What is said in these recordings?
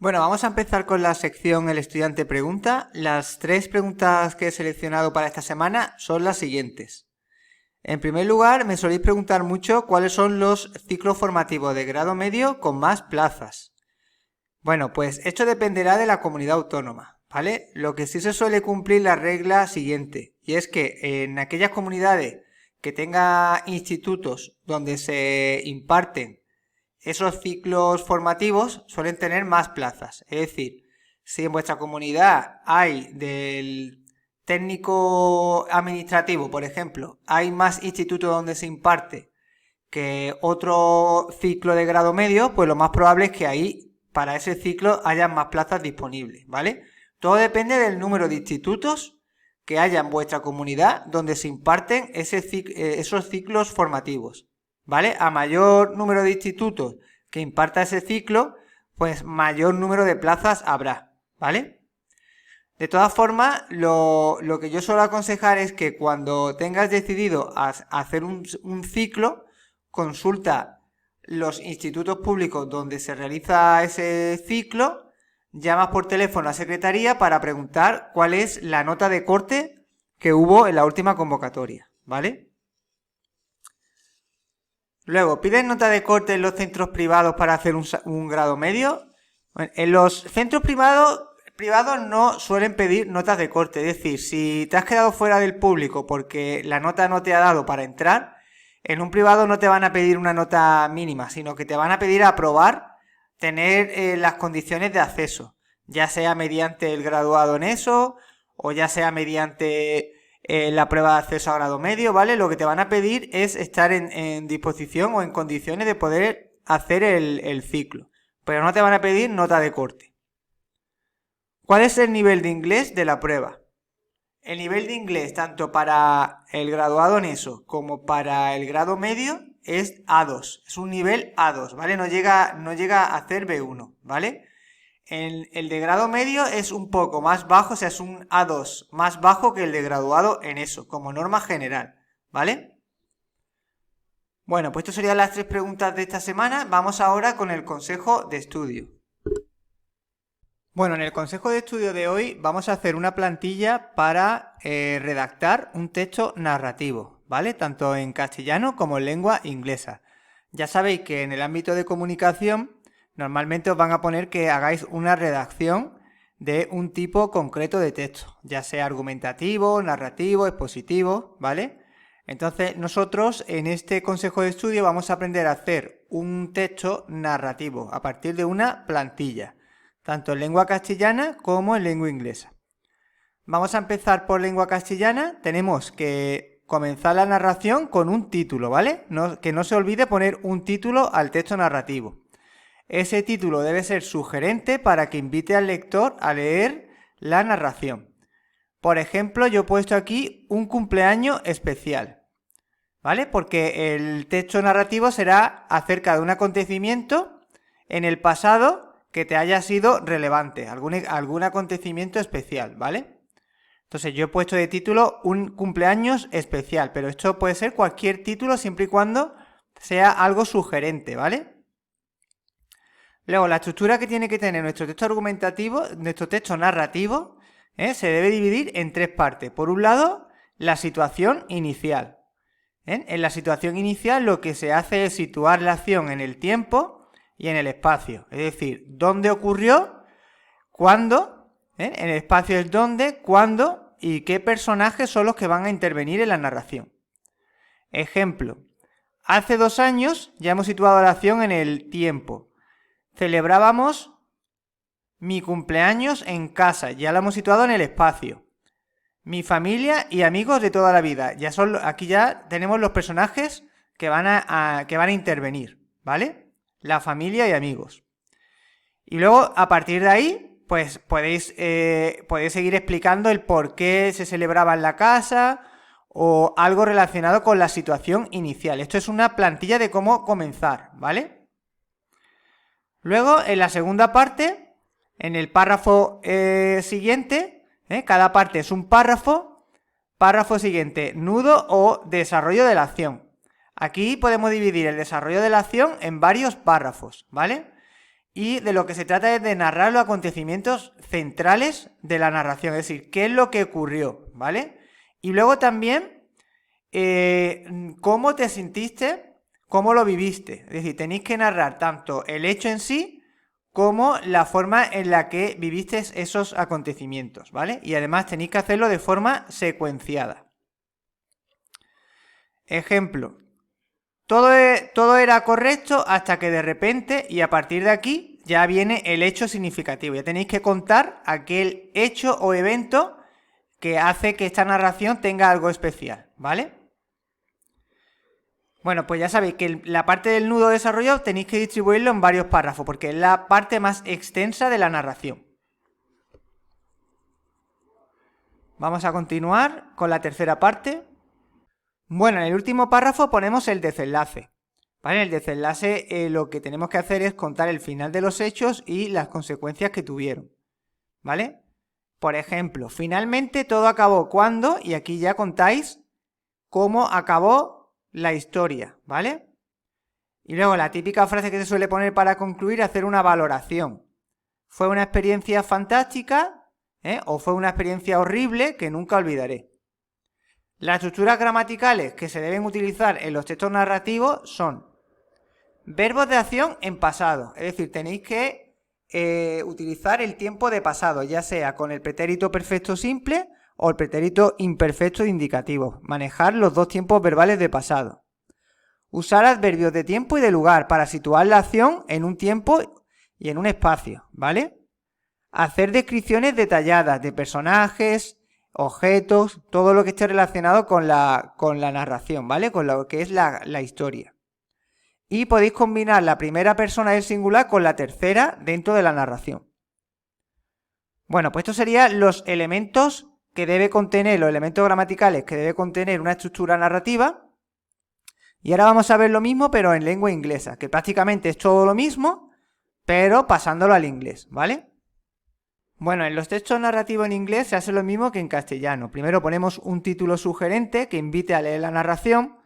Bueno, vamos a empezar con la sección El estudiante pregunta. Las 3 preguntas que he seleccionado para esta semana son las siguientes. En primer lugar, me soléis preguntar mucho cuáles son los ciclos formativos de grado medio con más plazas. Bueno, pues esto dependerá de la comunidad autónoma, ¿vale? Lo que sí se suele cumplir la regla siguiente, y es que en aquellas comunidades que tengan institutos donde se imparten esos ciclos formativos suelen tener más plazas. Es decir, si en vuestra comunidad hay del técnico administrativo, por ejemplo, hay más institutos donde se imparte que otro ciclo de grado medio, pues lo más probable es que ahí, para ese ciclo, haya más plazas disponibles, ¿vale? Todo depende del número de institutos que haya en vuestra comunidad donde se imparten esos ciclos formativos, ¿vale? A mayor número de institutos que imparta ese ciclo, pues mayor número de plazas habrá, ¿vale? De todas formas, lo que yo suelo aconsejar es que cuando tengas decidido hacer un ciclo, consulta los institutos públicos donde se realiza ese ciclo, llamas por teléfono a secretaría para preguntar cuál es la nota de corte que hubo en la última convocatoria, ¿vale? Luego, ¿pides nota de corte en los centros privados para hacer un grado medio? Bueno, en los centros privados no suelen pedir notas de corte, es decir, si te has quedado fuera del público porque la nota no te ha dado para entrar, en un privado no te van a pedir una nota mínima, sino que te van a pedir aprobar tener las condiciones de acceso, ya sea mediante el graduado en eso, o ya sea mediante la prueba de acceso a grado medio, ¿vale? Lo que te van a pedir es estar en disposición o en condiciones de poder hacer el ciclo, pero no te van a pedir nota de corte. ¿Cuál es el nivel de inglés de la prueba? El nivel de inglés, tanto para el graduado en eso como para el grado medio, es A2. Es un nivel A2, ¿vale? No llega a hacer B1, ¿vale? El de grado medio es un poco más bajo, o sea, es un A2 más bajo que el de graduado en eso, como norma general, ¿vale? Bueno, pues estas serían las 3 preguntas de esta semana. Vamos ahora con el consejo de estudio. Bueno, en el consejo de estudio de hoy vamos a hacer una plantilla para redactar un texto narrativo, ¿vale? Tanto en castellano como en lengua inglesa. Ya sabéis que en el ámbito de comunicación normalmente os van a poner que hagáis una redacción de un tipo concreto de texto, ya sea argumentativo, narrativo, expositivo, ¿vale? Entonces nosotros en este consejo de estudio vamos a aprender a hacer un texto narrativo a partir de una plantilla, tanto en lengua castellana como en lengua inglesa. Vamos a empezar por lengua castellana. Tenemos que comenzar la narración con un título, ¿vale? Que no se olvide poner un título al texto narrativo. Ese título debe ser sugerente para que invite al lector a leer la narración. Por ejemplo, yo he puesto aquí un cumpleaños especial, ¿vale? Porque el texto narrativo será acerca de un acontecimiento en el pasado que te haya sido relevante, algún acontecimiento especial, ¿vale? Entonces yo he puesto de título un cumpleaños especial, pero esto puede ser cualquier título siempre y cuando sea algo sugerente, ¿vale? Luego, la estructura que tiene que tener nuestro texto argumentativo, nuestro texto narrativo, se debe dividir en 3 partes. Por un lado, la situación inicial. En la situación inicial lo que se hace es situar la acción en el tiempo y en el espacio. Es decir, dónde ocurrió, cuándo, en el espacio es dónde, cuándo y qué personajes son los que van a intervenir en la narración. Ejemplo, hace 2 años ya hemos situado la acción en el tiempo. Celebrábamos mi cumpleaños en casa, ya lo hemos situado en el espacio. Mi familia y amigos de toda la vida, aquí ya tenemos los personajes que van a intervenir, ¿vale? La familia y amigos. Y luego, a partir de ahí, pues podéis seguir explicando el por qué se celebraba en la casa o algo relacionado con la situación inicial. Esto es una plantilla de cómo comenzar, ¿vale? Luego, en la segunda parte, en el párrafo siguiente, cada parte es un párrafo siguiente, nudo o desarrollo de la acción. Aquí podemos dividir el desarrollo de la acción en varios párrafos, ¿vale? Y de lo que se trata es de narrar los acontecimientos centrales de la narración, es decir, qué es lo que ocurrió, ¿vale? Y luego también cómo te sentiste, cómo lo viviste. Es decir, tenéis que narrar tanto el hecho en sí como la forma en la que viviste esos acontecimientos, ¿vale? Y además tenéis que hacerlo de forma secuenciada. Ejemplo. Todo era correcto hasta que de repente, y a partir de aquí, ya viene el hecho significativo. Ya tenéis que contar aquel hecho o evento que hace que esta narración tenga algo especial, ¿vale? Bueno, pues ya sabéis que la parte del nudo de desarrollo tenéis que distribuirlo en varios párrafos, porque es la parte más extensa de la narración. Vamos a continuar con la tercera parte. Bueno, en el último párrafo ponemos el desenlace. ¿Vale? El desenlace lo que tenemos que hacer es contar el final de los hechos y las consecuencias que tuvieron. ¿Vale? Por ejemplo, finalmente todo acabó cuando, y aquí ya contáis cómo acabó la historia, ¿vale? Y luego la típica frase que se suele poner para concluir, hacer una valoración. ¿Fue una experiencia fantástica? ¿O fue una experiencia horrible que nunca olvidaré? Las estructuras gramaticales que se deben utilizar en los textos narrativos son verbos de acción en pasado, es decir, tenéis que utilizar el tiempo de pasado, ya sea con el pretérito perfecto simple o el pretérito imperfecto indicativo, manejar los dos tiempos verbales de pasado. Usar adverbios de tiempo y de lugar para situar la acción en un tiempo y en un espacio, ¿vale? Hacer descripciones detalladas de personajes, objetos, todo lo que esté relacionado con la narración, ¿vale? Con lo que es la historia. Y podéis combinar la primera persona del singular con la tercera dentro de la narración. Bueno, pues estos serían los elementos que debe contener, los elementos gramaticales que debe contener una estructura narrativa. Y ahora vamos a ver lo mismo, pero en lengua inglesa, que prácticamente es todo lo mismo, pero pasándolo al inglés, ¿vale? Bueno, en los textos narrativos en inglés se hace lo mismo que en castellano. Primero ponemos un título sugerente que invite a leer la narración.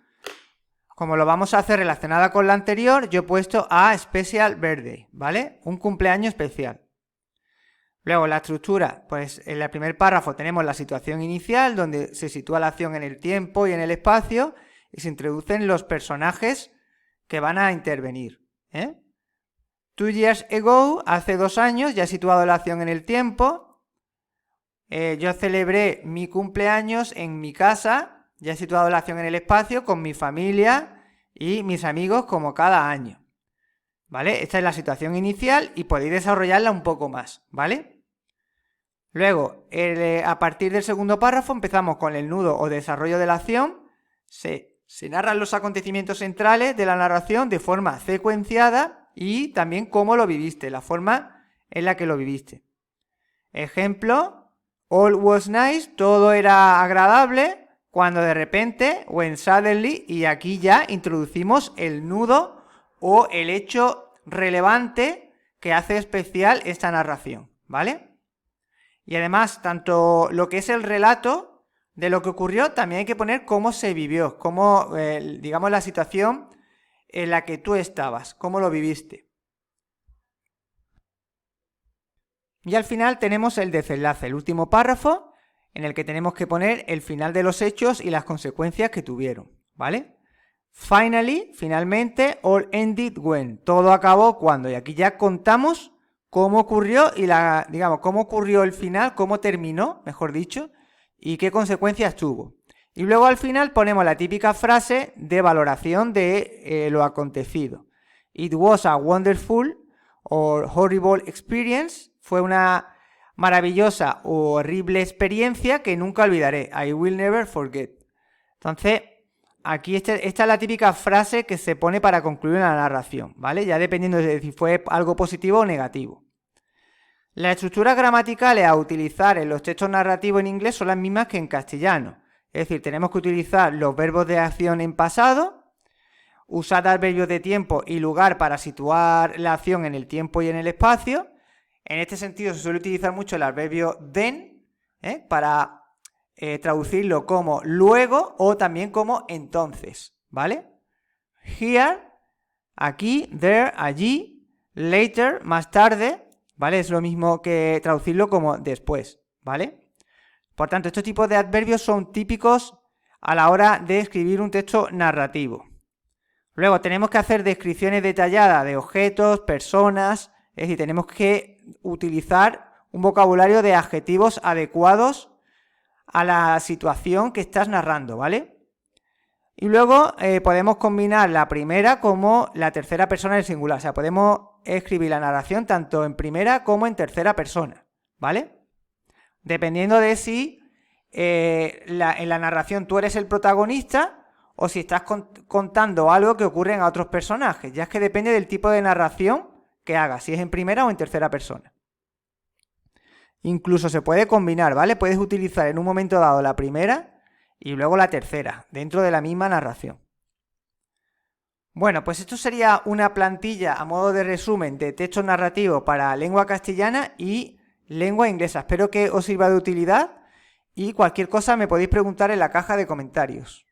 Como lo vamos a hacer relacionada con la anterior, yo he puesto a Special Birthday, ¿vale? Un cumpleaños especial. Luego la estructura, pues en el primer párrafo tenemos la situación inicial, donde se sitúa la acción en el tiempo y en el espacio, y se introducen los personajes que van a intervenir, 2 years ago, hace 2 años, ya he situado la acción en el tiempo. Yo celebré mi cumpleaños en mi casa, ya he situado la acción en el espacio, con mi familia y mis amigos como cada año. ¿Vale? Esta es la situación inicial y podéis desarrollarla un poco más, ¿vale? Luego, a partir del segundo párrafo empezamos con el nudo o desarrollo de la acción. Se narran los acontecimientos centrales de la narración de forma secuenciada y también cómo lo viviste, la forma en la que lo viviste. Ejemplo, all was nice, todo era agradable, cuando de repente, when suddenly, y aquí ya introducimos el nudo o el hecho relevante que hace especial esta narración, ¿vale? Y además, tanto lo que es el relato de lo que ocurrió, también hay que poner cómo se vivió, cómo, digamos, la situación en la que tú estabas, cómo lo viviste. Y al final tenemos el desenlace, el último párrafo, en el que tenemos que poner el final de los hechos y las consecuencias que tuvieron, ¿vale? Finally, finalmente, all ended when, todo acabó cuando, y aquí ya contamos cómo ocurrió y digamos, cómo ocurrió el final, cómo terminó, mejor dicho, y qué consecuencias tuvo. Y luego al final ponemos la típica frase de valoración de lo acontecido. It was a wonderful or horrible experience. Fue una maravillosa o horrible experiencia que nunca olvidaré. I will never forget. Entonces, aquí esta es la típica frase que se pone para concluir una narración, ¿vale? Ya dependiendo de si fue algo positivo o negativo. Las estructuras gramaticales a utilizar en los textos narrativos en inglés son las mismas que en castellano. Es decir, tenemos que utilizar los verbos de acción en pasado, usar adverbios de tiempo y lugar para situar la acción en el tiempo y en el espacio. En este sentido se suele utilizar mucho el adverbio then, para traducirlo como luego o también como entonces, ¿vale? Here, aquí, there, allí, later, más tarde, ¿vale? Es lo mismo que traducirlo como después, ¿vale? Por tanto, estos tipos de adverbios son típicos a la hora de escribir un texto narrativo. Luego tenemos que hacer descripciones detalladas de objetos, personas, es decir, tenemos que utilizar un vocabulario de adjetivos adecuados a la situación que estás narrando, ¿vale? Y luego podemos combinar la primera como la tercera persona del singular, o sea, podemos escribir la narración tanto en primera como en tercera persona, ¿vale? Dependiendo de si en la narración tú eres el protagonista o si estás contando algo que ocurre a otros personajes. Ya es que depende del tipo de narración que hagas, si es en primera o en tercera persona. Incluso se puede combinar, ¿vale? Puedes utilizar en un momento dado la primera y luego la tercera, dentro de la misma narración. Bueno, pues esto sería una plantilla a modo de resumen de texto narrativo para lengua castellana y lengua inglesa. Espero que os sirva de utilidad y cualquier cosa me podéis preguntar en la caja de comentarios.